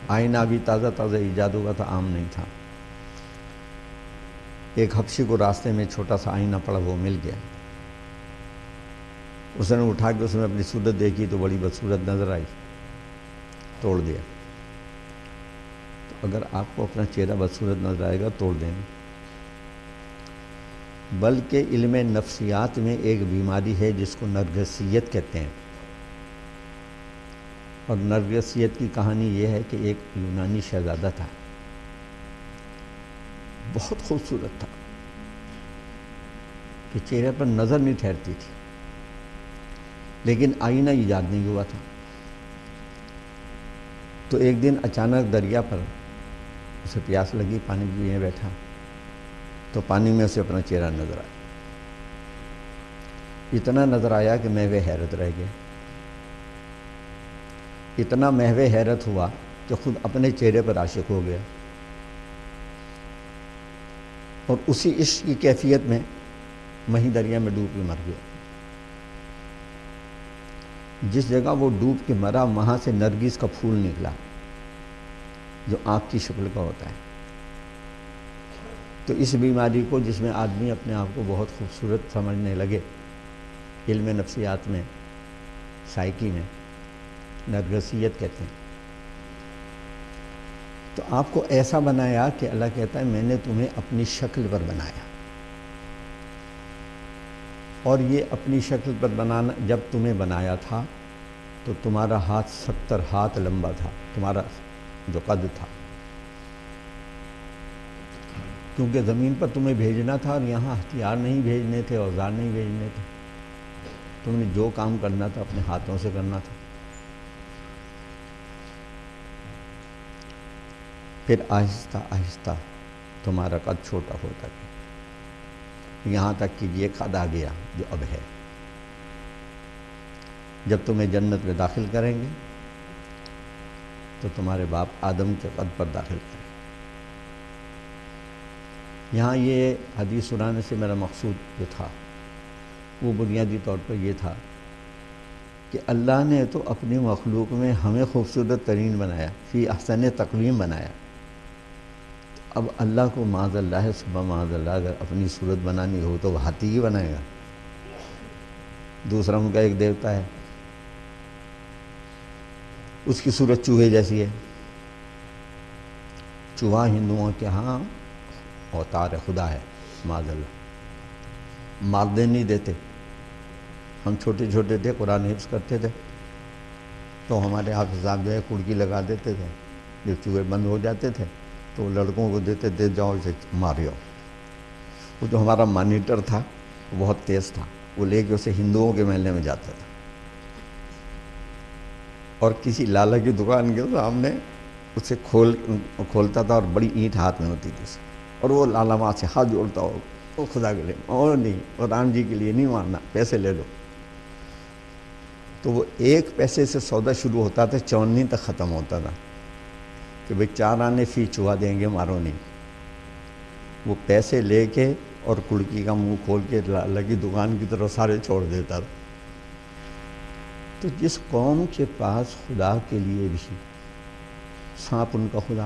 آئینہ بھی تازہ تازہ ایجاد ہوا تھا، عام نہیں تھا۔ ایک حبشی کو راستے میں چھوٹا سا آئینہ پڑا، وہ مل گیا، اس نے اٹھا کے اس میں اپنی صورت دیکھی تو بڑی بدصورت نظر آئی، توڑ دیا۔ تو اگر آپ کو اپنا چہرہ بدصورت نظر آئے گا توڑ دیں گے۔ بلکہ علم نفسیات میں ایک بیماری ہے جس کو نرگسیت کہتے ہیں، اور نرگسیت کی کہانی یہ ہے کہ ایک یونانی شہزادہ تھا، بہت خوبصورت تھا کہ چہرے پر نظر نہیں ٹھہرتی تھی، لیکن آئینہ ایجاد نہیں ہوا تھا۔ تو ایک دن اچانک دریا پر اسے پیاس لگی، پانی پینے بیٹھا تو پانی میں اسے اپنا چہرہ نظر آیا، اتنا نظر آیا کہ محو حیرت رہ گیا، اتنا محو حیرت ہوا کہ خود اپنے چہرے پر عاشق ہو گیا، اور اسی عشق کی کیفیت میں وہیں دریا میں ڈوب کے مر گیا۔ جس جگہ وہ ڈوب کے مرا وہاں سے نرگس کا پھول نکلا جو آنکھ کی شکل کا ہوتا ہے۔ تو اس بیماری کو، جس میں آدمی اپنے آپ کو بہت خوبصورت سمجھنے لگے، علم نفسیات میں، سائیکی میں نرگسیت کہتے ہیں۔ تو آپ کو ایسا بنایا کہ اللہ کہتا ہے میں نے تمہیں اپنی شکل پر بنایا، اور یہ اپنی شکل پر بنانا، جب تمہیں بنایا تھا تو تمہارا ہاتھ 70 ہاتھ لمبا تھا، تمہارا جو قد تھا، کیونکہ زمین پر تمہیں بھیجنا تھا، اور یہاں ہتھیار نہیں بھیجنے تھے، اوزار نہیں بھیجنے تھے، تم نے جو کام کرنا تھا اپنے ہاتھوں سے کرنا تھا۔ پھر آہستہ آہستہ تمہارا قد چھوٹا ہوتا گیا، یہاں تک کہ یہ قد آ گیا جو اب ہے۔ جب تمہیں جنت میں داخل کریں گے تو تمہارے باپ آدم کے قد پر داخل کریں گے۔ یہاں یہ حدیث سنانے سے میرا مقصود جو تھا وہ بنیادی طور پر یہ تھا کہ اللہ نے تو اپنی مخلوق میں ہمیں خوبصورت ترین بنایا، فی احسن تقویم بنایا، اب اللہ کو معاذ اللہ صبح معاذ اللہ اگر اپنی صورت بنانی ہو تو وہ ہاتھی ہی بنائے گا۔ دوسرا ان کا ایک دیوتا ہے، اس کی صورت چوہے جیسی ہے۔ چوہا ہندوؤں کے ہاں اوتار خدا ہے، معاذ اللہ، مادے نہیں دیتے۔ ہم چھوٹے چھوٹے تھے، قرآن حفظ کرتے تھے تو ہمارے حافظ صاحب جو ہے کڑکی لگا دیتے تھے، جب چوہے بند ہو جاتے تھے تو لڑکوں کو دیتے تھے، جاؤ اسے مارو۔ وہ جو ہمارا مانیٹر تھا وہ بہت تیز تھا، وہ لے کے اسے ہندوؤں کے محلے میں جاتا تھا، اور کسی لالا کی دکان کے سامنے اسے کھولتا تھا، اور بڑی اینٹ ہاتھ میں ہوتی تھی اسے، اور وہ لالا وہاں سے ہاتھ جوڑتا ہو، وہ خدا کے لیے، اور نہیں، اور رام جی کے لیے نہیں مارنا، پیسے لے لو۔ تو وہ 1 پیسے سے سودا شروع ہوتا تھا، 54 تک ختم ہوتا تھا کہ بھئی 4 آنے فی چوہا دیں گے، مارو نہیں۔ وہ پیسے لے کے اور کڑکی کا منہ کھول کے لالا کی دکان کی طرف سارے چھوڑ دیتا تھا۔ تو جس قوم کے پاس خدا کے لیے بھی سانپ ان کا خدا،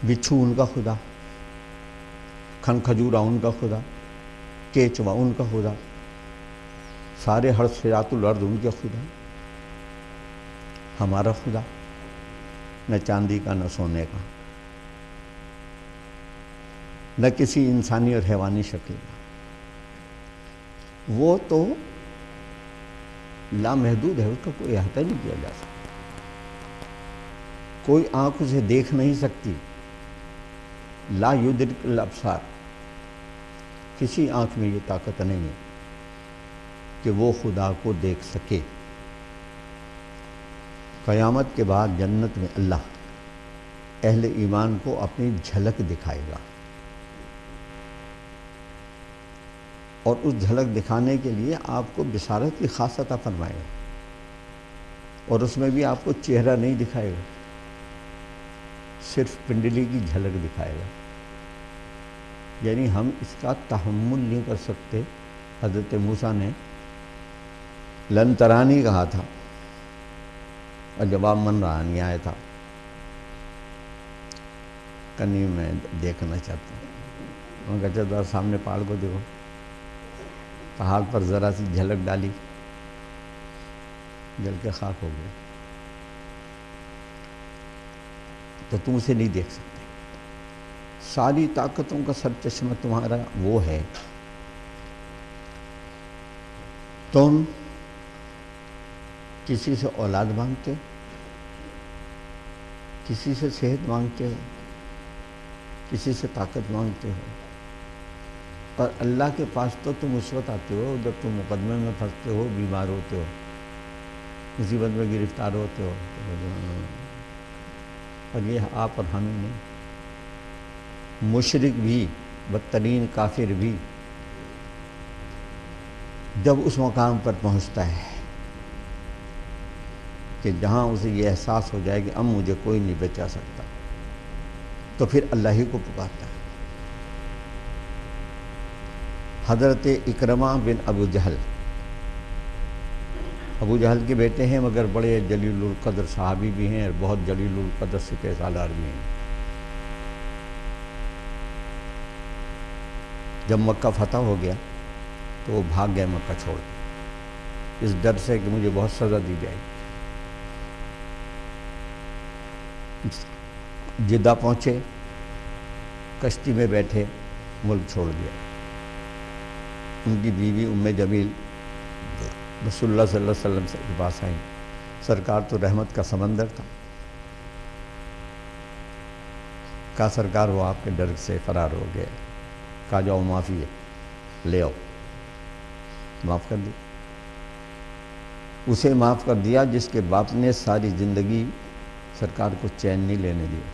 بچھو ان کا خدا، کھن کھجورا ان کا خدا، کیچوا ان کا خدا، سارے حرثیات الارض ان کے خدا، ہمارا خدا نہ چاندی کا نہ سونے کا، نہ کسی انسانی اور حیوانی شکل کا، وہ تو لامحدود ہے، اس کا کوئی احاطہ نہیں کیا جا سکتا، کوئی آنکھ اسے دیکھ نہیں سکتی، لا یدرک الابصار، کسی آنکھ میں یہ طاقت نہیں ہے کہ وہ خدا کو دیکھ سکے۔ قیامت کے بعد جنت میں اللہ اہل ایمان کو اپنی جھلک دکھائے گا، اور اس جھلک دکھانے کے لیے آپ کو بشارت کی خاص عطا فرمائے گا، اور اس میں بھی آپ کو چہرہ نہیں دکھائے گا، صرف پنڈلی کی جھلک دکھائے گا۔ یعنی ہم اس کا تحمل نہیں کر سکتے۔ حضرت موسیٰ نے لن ترانی کہا تھا، اور جواب من رہا نہیں آیا تھا، کنی میں دیکھنا چاہتا ہوں۔ انہوں نے کہا ذرا سامنے پہاڑ کو دیکھو۔ پہاڑ پر ذرا سی جھلک ڈالی، جل کے خاک ہو گیا۔ تو تم اسے نہیں دیکھ سکتے۔ ساری طاقتوں کا سر چشمہ تمہارا وہ ہے، تم کسی سے اولاد مانگتے ہو، کسی سے صحت مانگتے ہو، کسی سے طاقت مانگتے ہو، اور اللہ کے پاس تو تم اس وقت آتے ہو جب تم مقدمے میں پھنستے ہو، بیمار ہوتے ہو، مصیبت میں گرفتار ہوتے ہو۔ اور یہ آپ اور ہمیں نہیں، مشرک بھی، بدترین کافر بھی جب اس مقام پر پہنچتا ہے کہ جہاں اسے یہ احساس ہو جائے کہ اب مجھے کوئی نہیں بچا سکتا، تو پھر اللہ ہی کو پکارتا ہے۔ حضرت اکرمہ بن ابو جہل، ابو جہل کے بیٹے ہیں مگر بڑے جلیل القدر صحابی بھی ہیں اور بہت جلیل القدر سپہ سالار بھی ہیں۔ جب مکہ فتح ہو گیا تو وہ بھاگ گئے مکہ چھوڑ کے، اس ڈر سے کہ مجھے بہت سزا دی جائے گی۔ جدہ پہنچے، کشتی میں بیٹھے، ملک چھوڑ دیا۔ ان کی بیوی ام جمیل رسول اللہ صلی اللہ علیہ وسلم کے پاس آئیں۔ سرکار تو رحمت کا سمندر تھا۔ کہا سرکار وہ آپ کے ڈر سے فرار ہو گئے۔ کہا جاؤ معافی ہے، لے آؤ۔ معاف کر دی، اسے معاف کر دیا جس کے باپ نے ساری زندگی سرکار کو چین نہیں لینے دیا۔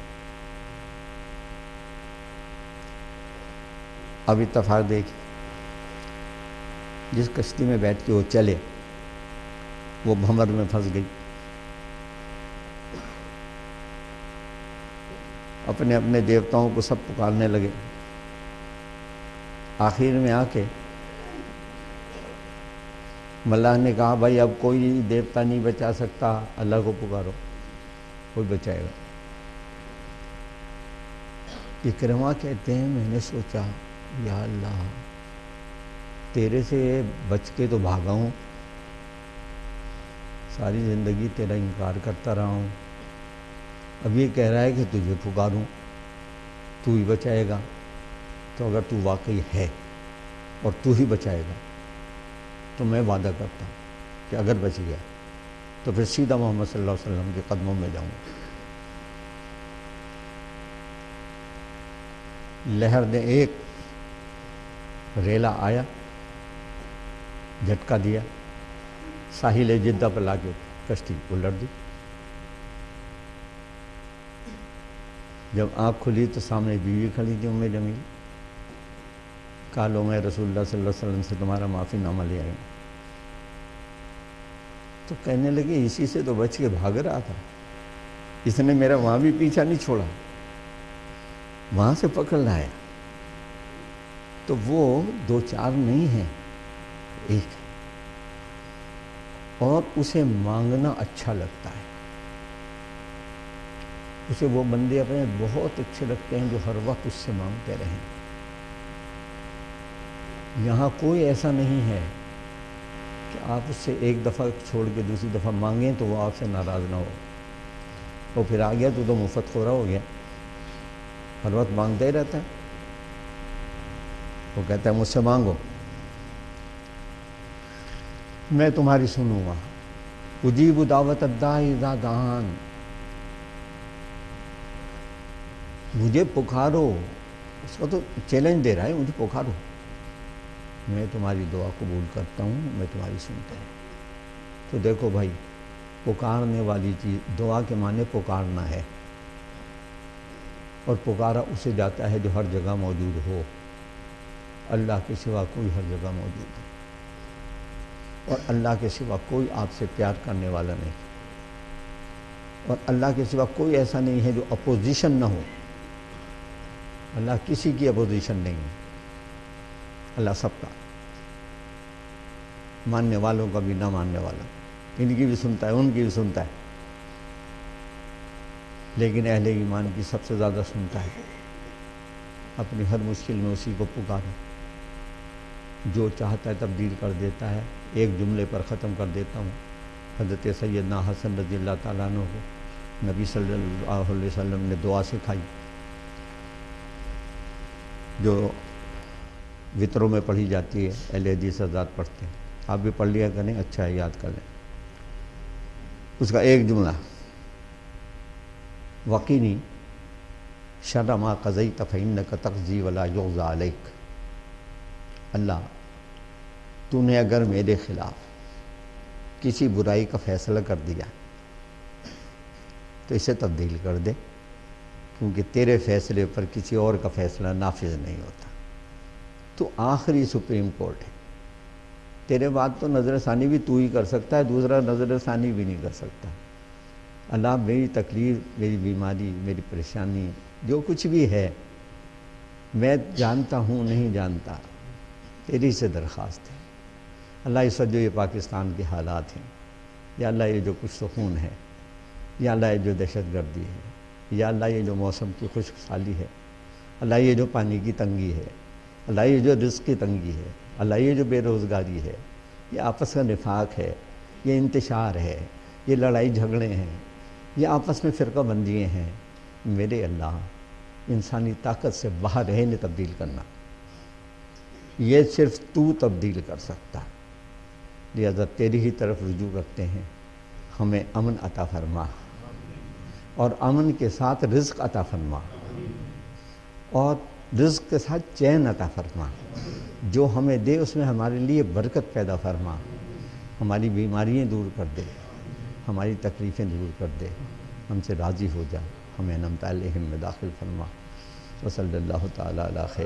اب اتفاق دیکھیں، جس کشتی میں بیٹھ کے وہ چلے وہ بھنور میں پھنس گئی۔ اپنے اپنے دیوتاؤں کو سب پکارنے لگے۔ آخر میں آ کے ملاح نے کہا بھائی اب کوئی دیوتا نہیں بچا سکتا، اللہ کو پکارو، کوئی بچائے گا۔ اکرمہ کہتے ہیں میں نے سوچا یا اللہ تیرے سے بچ کے تو بھاگا ہوں، ساری زندگی تیرا انکار کرتا رہا ہوں، اب یہ کہہ رہا ہے کہ تجھے پکاروں، تو ہی بچائے گا۔ تو اگر تو واقعی ہے اور تو ہی بچائے گا تو میں وعدہ کرتا ہوں کہ اگر بچ گیا تو پھر سیدھا محمد صلی اللہ علیہ وسلم کے قدموں میں جاؤں گا۔ لہر نے ایک ریلا آیا، جھٹکا دیا، ساحل جدہ پر لا کے کشتی الٹ دی۔ جب آنکھ کھلی تو سامنے بیوی کھڑی تھی ام جمیل۔ کہا لو میں رسول اللہ صلی اللہ علیہ وسلم سے تمہارا معافی نامہ لے آئی۔ تو کہنے لگے اسی سے تو بچ کے بھاگ رہا تھا، اس نے میرا وہاں بھی پیچھا نہیں چھوڑا، وہاں سے پکڑ لایا۔ تو وہ دو چار نہیں ہیں، ایک ہے، اور اسے مانگنا اچھا لگتا ہے۔ اسے وہ بندے اپنے بہت اچھے لگتے ہیں جو ہر وقت اس سے مانگتے رہیں۔ یہاں کوئی ایسا نہیں ہے کہ آپ اس سے ایک دفعہ چھوڑ کے دوسری دفعہ مانگیں تو وہ آپ سے ناراض نہ ہو۔ وہ پھر آ گیا تو مفت خورا ہو گیا، ہر وقت مانگتا ہی رہتا ہے۔ وہ کہتا ہے مجھ سے مانگو، میں تمہاری سنوں گا۔ اجیب دعوت الداعی اذا دعان، مجھے پکارو، اس کو تو چیلنج دے رہا ہے، مجھے پکارو، میں تمہاری دعا قبول کرتا ہوں، میں تمہاری سنتا ہوں۔ تو دیکھو بھائی، پکارنے والی چیز، دعا کے معنی پکارنا ہے، اور پکارا اسے جاتا ہے جو ہر جگہ موجود ہو۔ اللہ کے سوا کوئی ہر جگہ موجود ہے، اور اللہ کے سوا کوئی آپ سے پیار کرنے والا نہیں، اور اللہ کے سوا کوئی ایسا نہیں ہے جو اپوزیشن نہ ہو۔ اللہ کسی کی اپوزیشن نہیں ہے، اللہ سب کا، ماننے والوں کا بھی نہ ماننے والا، ان کی بھی سنتا ہے، ان کی بھی سنتا ہے۔ لیکن اہل ایمان کی سب سے زیادہ سنتا ہے، اپنی ہر مشکل میں اسی کو پکارو، جو چاہتا ہے تبدیل کر دیتا ہے۔ ایک جملے پر ختم کر دیتا ہوں۔ حضرت سیدنا حسن رضی اللہ تعالیٰ عنہ کو نبی صلی اللہ علیہ وسلم نے دعا سکھائی، جو وطروں میں پڑھی جاتی ہے، اہل حدیث حضرات پڑھتے ہیں، آپ بھی پڑھ لیا کریں، اچھا ہے، یاد کر لیں۔ اس کا ایک جملہ، وقینی شر ما قضیت فإنک تقضی ولا یقضی علیک۔ اللہ، تو نے اگر میرے خلاف کسی برائی کا فیصلہ کر دیا تو اسے تبدیل کر دے، کیونکہ تیرے فیصلے پر کسی اور کا فیصلہ نافذ نہیں ہوتا۔ تو آخری سپریم کورٹ ہے، تیرے بعد تو نظر ثانی بھی تو ہی کر سکتا ہے، دوسرا نظر ثانی بھی نہیں کر سکتا۔ اللہ، میری تکلیف، میری بیماری، میری پریشانی، جو کچھ بھی ہے، میں جانتا ہوں نہیں جانتا، تیری سے درخواست ہے۔ اللہ، اس وقت جو یہ پاکستان کے حالات ہیں، یا اللہ یہ جو کچھ سکون ہے، یا اللہ یہ جو دہشت گردی ہے، یا اللہ یہ جو موسم کی خشک سالی ہے، اللہ یہ جو پانی کی تنگی ہے، اللہ یہ جو رزق کی تنگی ہے، اللہ یہ جو بے روزگاری ہے، یہ آپس کا نفاق ہے، یہ انتشار ہے، یہ لڑائی جھگڑے ہیں، یہ آپس میں فرقہ بندیاں ہیں، میرے اللہ، انسانی طاقت سے باہر ہے انہیں تبدیل کرنا، یہ صرف تو تبدیل کر سکتا۔ لہذا تیری ہی طرف رجوع کرتے ہیں، ہمیں امن عطا فرما، اور امن کے ساتھ رزق عطا فرما، اور رزق کے ساتھ چین عطا فرما، جو ہمیں دے اس میں ہمارے لیے برکت پیدا فرما، ہماری بیماریاں دور کر دے، ہماری تکلیفیں دور کر دے، ہم سے راضی ہو جا، ہمیں نعمت علیہم میں داخل فرما۔ وصلی اللہ تعالیٰ علی خیر